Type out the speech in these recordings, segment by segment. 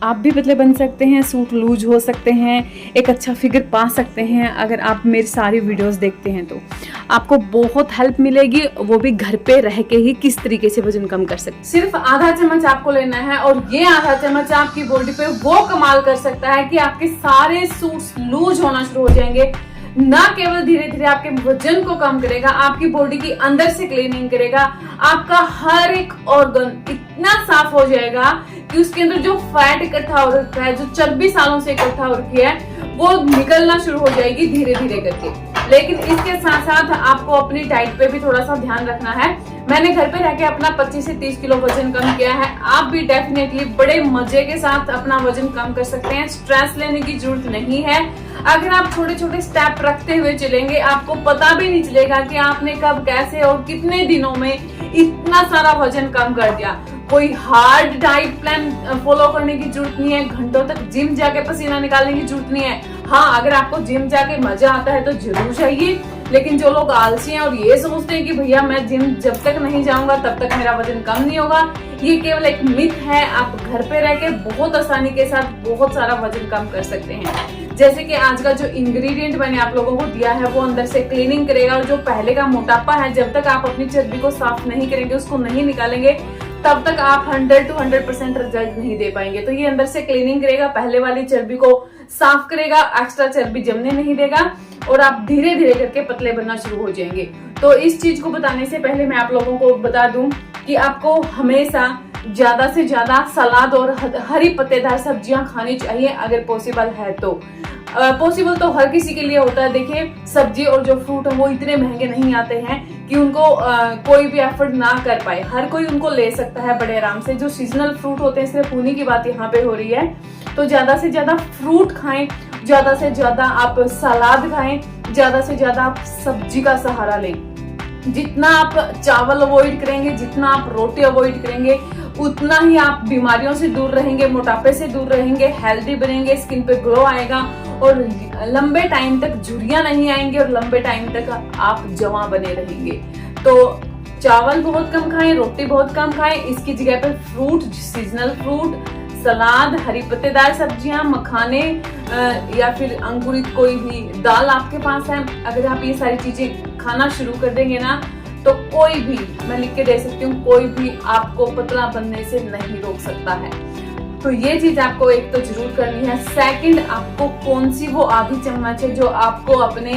आप भी पतले बन सकते हैं, सूट लूज हो सकते हैं, एक अच्छा फिगर पा सकते हैं। अगर आप मेरी सारी वीडियोस देखते हैं तो आपको बहुत हेल्प मिलेगी, वो भी घर पे रह के ही किस तरीके से वजन कम कर सकते। सिर्फ आधा चम्मच आपको लेना है और ये आधा चम्मच आपकी बॉडी पे वो कमाल कर सकता है कि आपके सारे सूट्स लूज होना शुरू हो जाएंगे। ना केवल धीरे धीरे आपके वजन को कम करेगा, आपकी बॉडी की अंदर से क्लीनिंग करेगा, आपका हर एक ऑर्गन इतना साफ हो जाएगा कि उसके अंदर जो फैट इकट्ठा हो रखा है, जो चर्बी सालों से इकट्ठा हो रखी है, वो निकलना शुरू हो जाएगी धीरे धीरे करके। लेकिन इसके साथ साथ आपको अपनी डाइट पे भी थोड़ा सा ध्यान रखना है। मैंने घर पे रह के अपना 25 से 30 किलो वजन कम किया है। आप भी डेफिनेटली बड़े मजे के साथ अपना वजन कम कर सकते हैं। स्ट्रेस लेने की जरूरत नहीं है। अगर आप छोटे छोटे स्टेप रखते हुए चलेंगे, आपको पता भी नहीं चलेगा कि आपने कब, कैसे और कितने दिनों में इतना सारा वजन कम कर दिया। कोई हार्ड डाइट प्लान फॉलो करने की जरूरत नहीं है, घंटों तक जिम जाके पसीना निकालने की जरूरत नहीं है। हाँ, अगर आपको जिम जाके मजा आता है तो जरूर जाइए, लेकिन जो लोग आलसी हैं और ये सोचते हैं कि भैया मैं जिम जब तक नहीं जाऊंगा तब तक मेरा वजन कम नहीं होगा, ये केवल एक मिथ है। आप घर पे रह के बहुत आसानी के साथ बहुत सारा वजन कम कर सकते हैं। जैसे कि आज का जो इंग्रेडिएंट मैंने आप लोगों को दिया है वो अंदर से क्लीनिंग करेगा, और जो पहले का मोटापा है, जब तक आप अपनी चर्बी को साफ नहीं करेंगे, उसको नहीं निकालेंगे, तब तक आप 100 to 100% रिजल्ट नहीं दे पाएंगे। तो ये अंदर से क्लीनिंग करेगा, पहले वाली चर्बी को साफ करेगा, एक्स्ट्रा चर्बी जमने नहीं देगा, और आप धीरे धीरे करके पतले बनना शुरू हो जाएंगे। तो इस चीज को बताने से पहले मैं आप लोगों को बता दूं कि आपको हमेशा ज्यादा से ज्यादा सलाद और हरी पत्तेदार सब्जियां खानी चाहिए अगर पॉसिबल है तो। पॉसिबल तो हर किसी के लिए होता है। देखिए, सब्जी और जो फ्रूट है वो इतने महंगे नहीं आते हैं कि उनको कोई भी एफर्ट ना कर पाए। हर कोई उनको ले सकता है बड़े आराम से। जो सीजनल फ्रूट होते हैं, सिर्फ उन्हीं की बात यहाँ पे हो रही है। तो ज्यादा से ज्यादा फ्रूट खाएं, ज्यादा से ज्यादा आप सलाद खाएं, ज्यादा से ज्यादा आप सब्जी का सहारा लें। जितना आप चावल अवॉइड करेंगे, जितना आप रोटी अवॉइड करेंगे, उतना ही आप बीमारियों से दूर रहेंगे, मोटापे से दूर रहेंगे, हेल्दी बनेंगे, स्किन पे ग्लो आएगा, और लंबे टाइम तक झुर्रियां नहीं आएंगे, और लंबे टाइम तक आप जवां बने रहेंगे। तो चावल बहुत कम खाएं, रोटी बहुत कम खाएं, इसकी जगह पे फ्रूट, सीजनल फ्रूट, सलाद, हरी पत्तेदार सब्जियां, मखाने या फिर अंकुरित कोई भी दाल आपके पास है, अगर आप ये सारी चीजें खाना शुरू कर देंगे ना, तो कोई भी, मैं लिख के दे सकती हूँ, कोई भी आपको पतला बनने से नहीं रोक सकता है। तो ये चीज आपको एक तो जरूर करनी है। सेकंड, आपको कौन सी वो आधी चम्मच है जो आपको अपने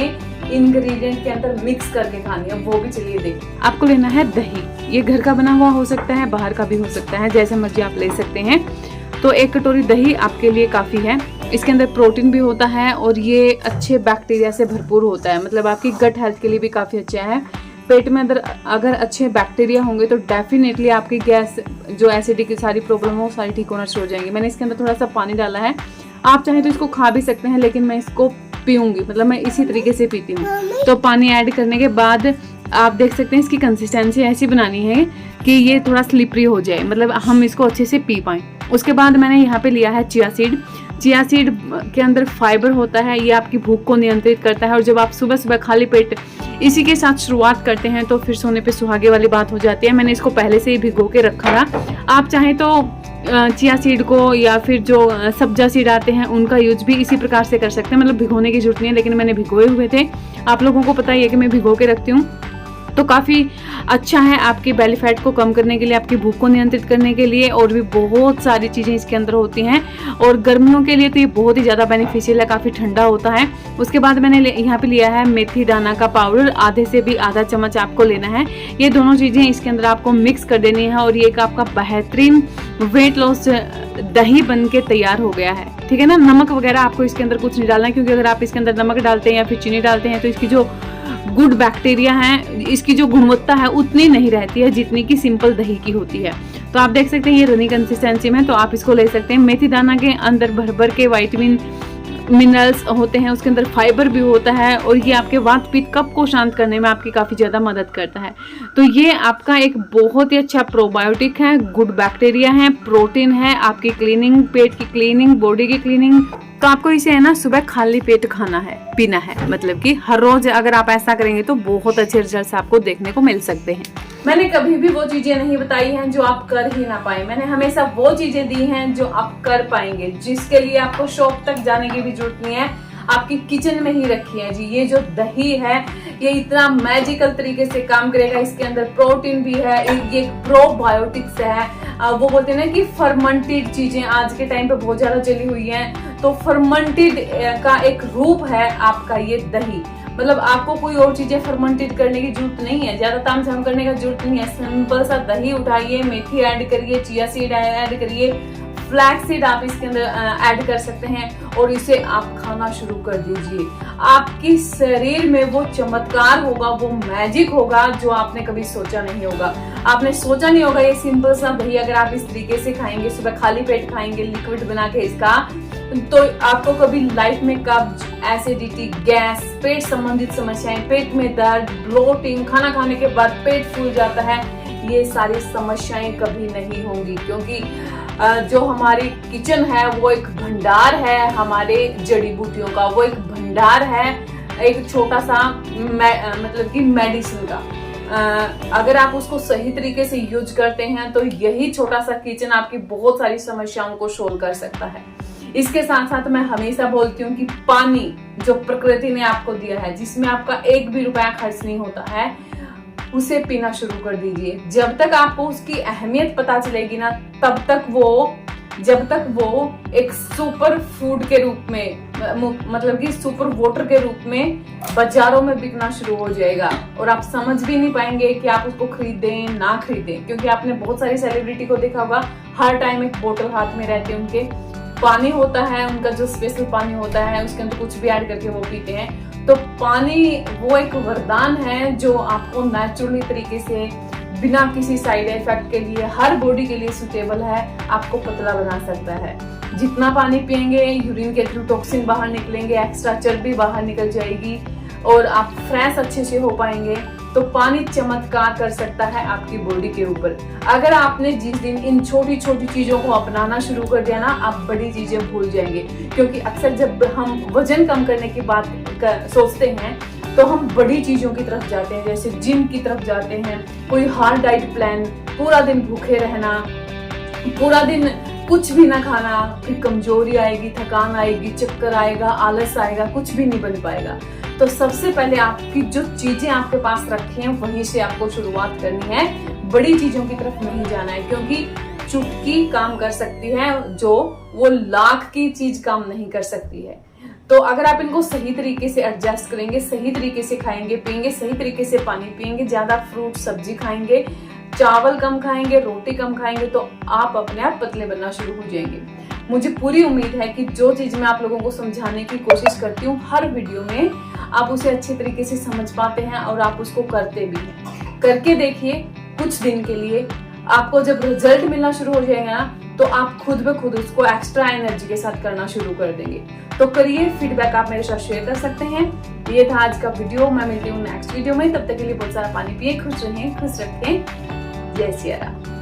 इंग्रेडिएंट के अंदर मिक्स करके खानी है, वो भी चलिए देखिए। आपको लेना है दही। ये घर का बना हुआ हो सकता है, बाहर का भी हो सकता है, जैसे मर्जी आप ले सकते हैं। तो 1 कटोरी दही आपके लिए काफी है। इसके अंदर प्रोटीन भी होता है और ये अच्छे बैक्टीरिया से भरपूर होता है, मतलब आपकी गट हेल्थ के लिए भी काफी अच्छा है। पेट में अंदर अगर अच्छे बैक्टीरिया होंगे तो डेफिनेटली आपकी गैस, जो एसिडिटी की सारी प्रॉब्लम हो, सारी ठीक होना शुरू हो जाएंगी। मैंने इसके अंदर थोड़ा सा पानी डाला है, आप चाहें तो इसको खा भी सकते हैं, लेकिन मैं इसको पीऊंगी, मतलब मैं इसी तरीके से पीती हूँ। तो पानी ऐड करने के बाद आप देख सकते हैं इसकी कंसिस्टेंसी ऐसी बनानी है कि ये थोड़ा स्लिपरी हो जाए, मतलब हम इसको अच्छे से पी पाएं। उसके बाद मैंने यहाँ पे लिया है चिया सीड। चिया सीड के अंदर फाइबर होता है, ये आपकी भूख को नियंत्रित करता है, और जब आप सुबह सुबह खाली पेट इसी के साथ शुरुआत करते हैं तो फिर सोने पे सुहागे वाली बात हो जाती है। मैंने इसको पहले से ही भिगो के रखा था। आप चाहें तो चिया सीड को या फिर जो सब्जा सीड आते हैं उनका यूज भी इसी प्रकार से कर सकते हैं, मतलब भिगोने की जरूरत नहीं है, लेकिन मैंने भिगोए हुए थे। आप लोगों को पता ही है कि मैं भिगो के रखती हूँ। तो काफ़ी अच्छा है आपके बेली फैट को कम करने के लिए, आपकी भूख को नियंत्रित करने के लिए, और भी बहुत सारी चीज़ें इसके अंदर होती हैं। और गर्मियों के लिए तो ये बहुत ही ज़्यादा बेनिफिशियल है, काफ़ी ठंडा होता है। उसके बाद मैंने यहाँ पे लिया है मेथी दाना का पाउडर, आधे से भी आधा चम्मच आपको लेना है। ये दोनों चीज़ें इसके अंदर आपको मिक्स कर देनी है, और ये एक आपका बेहतरीन वेट लॉस दही बन के तैयार हो गया है। ठीक है ना। नमक वगैरह आपको इसके अंदर कुछ नहीं डालना है, क्योंकि अगर आप इसके अंदर नमक डालते हैं या फिर चीनी डालते हैं तो इसकी जो गुड बैक्टीरिया है, इसकी जो गुणवत्ता है उतनी नहीं रहती है जितनी कि सिंपल दही की होती है। तो आप देख सकते हैं ये रनी कंसिस्टेंसी में, तो आप इसको ले सकते हैं। मेथी दाना के अंदर भर भर के विटामिन मिनरल्स होते हैं, उसके अंदर फाइबर भी होता है, और ये आपके वात पित्त कफ को शांत करने में आपकी काफ़ी ज़्यादा मदद करता है। तो ये आपका एक बहुत ही अच्छा प्रोबायोटिक है, गुड बैक्टीरिया है, प्रोटीन है, आपकी क्लीनिंग, पेट की क्लीनिंग, बॉडी की क्लीनिंग, तो आपको इसे है ना सुबह खाली पेट खाना है, पीना है। मतलब कि हर रोज अगर आप ऐसा करेंगे तो बहुत अच्छे रिजल्ट्स आपको देखने को मिल सकते हैं। मैंने कभी भी वो चीजें नहीं बताई हैं जो आप कर ही ना पाए। मैंने हमेशा वो चीजें दी हैं जो आप कर पाएंगे, जिसके लिए आपको शॉप तक जाने की भी जरूरत नहीं है, आपकी किचन में ही रखी है जी। ये जो दही है ये इतना मैजिकल तरीके से काम करेगा। इसके अंदर प्रोटीन भी है, ये प्रोबायोटिक्स है। वो बोलते हैं ना कि फर्मेंटेड चीजें आज के टाइम पे बहुत ज्यादा चली हुई हैं, तो फर्मेंटेड का एक रूप है आपका ये दही। मतलब आपको कोई और चीजें फर्मेंटेड करने की जरूरत नहीं है, ज्यादा तामझाम करने का जरूरत नहीं है। सिंपल सा दही उठाइए, मेथी ऐड करिए, चिया सीड ऐड करिए, फ्लैक्स सीड आप इसके अंदर ऐड कर सकते हैं और इसे आप खाना शुरू कर दीजिए। आपकी शरीर में वो चमत्कार होगा, वो मैजिक होगा जो आपने कभी सोचा नहीं होगा। आपने सोचा नहीं होगा ये सिंपल सा दही अगर आप इस तरीके से खाएंगे, सुबह खाली पेट खाएंगे लिक्विड बना के इसका, तो आपको कभी लाइफ में कब्ज, एसिडिटी, गैस, पेट संबंधित समस्याएं, पेट में दर्द, ब्लोटिंग, खाना खाने के बाद पेट फूल जाता है, ये सारी समस्याएं कभी नहीं होंगी। क्योंकि जो हमारी किचन है वो एक भंडार है हमारे जड़ी बूटियों का, वो एक भंडार है एक छोटा सा मतलब कि मेडिसिन का। अगर आप उसको सही तरीके से यूज करते हैं तो यही छोटा सा किचन आपकी बहुत सारी समस्याओं को सोल्व कर सकता है। इसके साथ साथ मैं हमेशा बोलती हूँ कि पानी जो प्रकृति ने आपको दिया है, जिसमें आपका एक भी रुपया खर्च नहीं होता है, उसे पीना शुरू कर दीजिए। जब तक आपको उसकी अहमियत पता चलेगी ना, जब तक वो एक सुपर फूड के रूप में, मतलब कि सुपर वाटर के रूप में बाजारों में बिकना शुरू हो जाएगा और आप समझ भी नहीं पाएंगे कि आप उसको खरीदें ना खरीदें। क्योंकि आपने बहुत सारी सेलिब्रिटी को देखा होगा, हर टाइम एक बोतल हाथ में रहती है, उनके पानी होता है, उनका जो स्पेशल पानी होता है उसके अंदर कुछ भी ऐड करके वो पीते हैं। तो पानी वो एक वरदान है जो आपको नेचुरली तरीके से बिना किसी साइड इफेक्ट के लिए हर बॉडी के लिए सुटेबल है, आपको पतला बना सकता है। जितना पानी पिएंगे यूरिन के थ्रू टॉक्सिन बाहर निकलेंगे, एक्स्ट्रा चर्बी बाहर निकल जाएगी और आप फ्रेश अच्छे से हो पाएंगे। तो पानी चमत्कार कर सकता है आपकी बॉडी के ऊपर। अगर आपने जिस दिन इन छोटी छोटी चीजों को अपनाना शुरू कर दिया ना, आप बड़ी चीजें भूल जाएंगे। क्योंकि अक्सर जब हम वजन कम करने की बात सोचते हैं तो हम बड़ी चीजों की तरफ जाते हैं, जैसे जिम की तरफ जाते हैं, कोई हार्ड डाइट प्लान, पूरा दिन भूखे रहना, पूरा दिन कुछ भी ना खाना, फिर कमजोरी आएगी, थकान आएगी, चक्कर आएगा, आलस आएगा, कुछ भी नहीं बन पाएगा। तो सबसे पहले आपकी जो चीजें आपके पास रखी हैं वहीं से आपको शुरुआत करनी है, बड़ी चीजों की तरफ नहीं जाना है। क्योंकि चुटकी काम कर सकती है जो वो लाख की चीज काम नहीं कर सकती है। तो अगर आप इनको सही तरीके से एडजस्ट करेंगे, सही तरीके से खाएंगे पिएंगे, सही तरीके से पानी पिएंगे, ज्यादा फ्रूट सब्जी खाएंगे, चावल कम खाएंगे, रोटी कम खाएंगे, तो आप अपने आप पतले बनना शुरू हो जाएंगे। मुझे पूरी उम्मीद है कि जो चीज मैं आप लोगों को समझाने की कोशिश करती हूँ हर वीडियो में, आप उसे अच्छे तरीके से समझ पाते हैं और आप उसको करते भी हैं। करके देखिए कुछ दिन के लिए, आपको जब रिजल्ट मिलना शुरू हो जाएगा ना, तो आप खुद ब खुद उसको एक्स्ट्रा एनर्जी के साथ करना शुरू कर देंगे। तो करिए, फीडबैक आप मेरे साथ शेयर कर सकते हैं। ये था आज का वीडियो, मैं मिलती हूँ नेक्स्ट वीडियो में। तब तक के लिए बहुत सारा पानी पिए, खुश रहें, खुश रखें। जय सिया राम।